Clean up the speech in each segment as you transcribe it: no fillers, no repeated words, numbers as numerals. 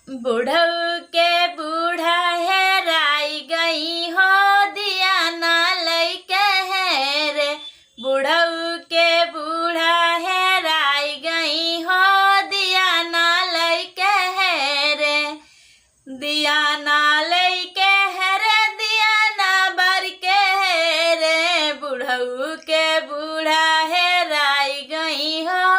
बुढ़ऊ के बूढ़ा हेराई गई हो दिया ना लइके है रे। बुढ़ऊ के बूढ़ा हेराई गई हो दिया ना लइके है रे। दिया ना लइके है रे, दिया ना बर के है रे। बुढ़ऊ के बूढ़ा हेराई गई हो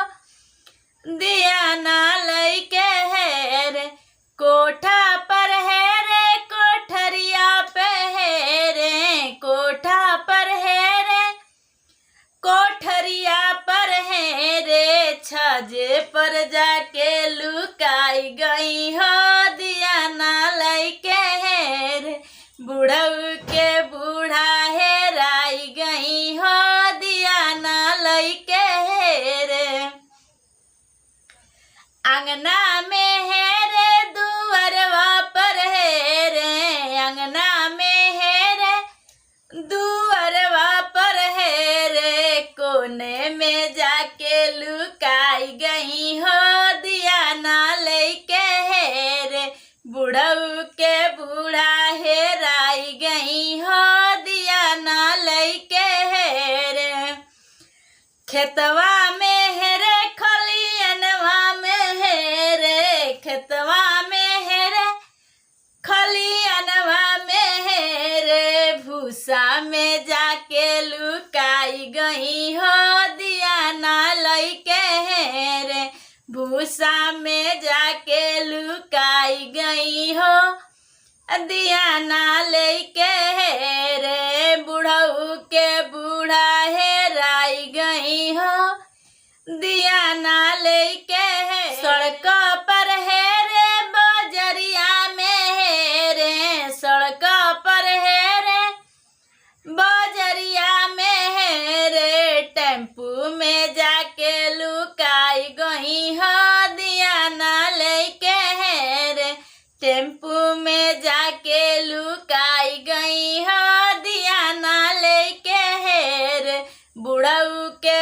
दिया ना लइके है रे। कोठा पर है रे, कोठरिया पे है रे। कोठा पर है रे, कोठरिया पर है रे। छाजे पर जाके लुकाई गई हो दिया ना लइके है रे। बुढ़ऊ के बूढ़ा हेराई गई हो दिया ना लइके है रे। अंगना में है रे, दुअरवा पर है रे। अंगना में है रे, दुअरवा पर है रे। कोने में जाके लुकाई गई हो दिया ना लइके है रे। बुढ़ऊ के बूढ़ा हेराई गई हो दिया ना लइके है रे। खेतवा में है रे, खलियनवा में है रे। खेतवा में है रे, खलियनवा में है रे। भूसा में जाके लुकाई गई हो दिया ना लइके है रे। भूसा में जाके लुकाई गई हो दिया ना लइके है रे। बुढ़ऊ के बूढ़ा हेराई गई हो दिया ना लइके है। सड़क पर है रे, बजरिया में है रे। सड़क पर है रे, बजरिया में है रे। टेम्पू में जाके लुकाई गई हो दिया ना लइके है रे। टेम्पू में जाके लुकाई गई हो दिया ना लइके है रे। बुढ़ऊ के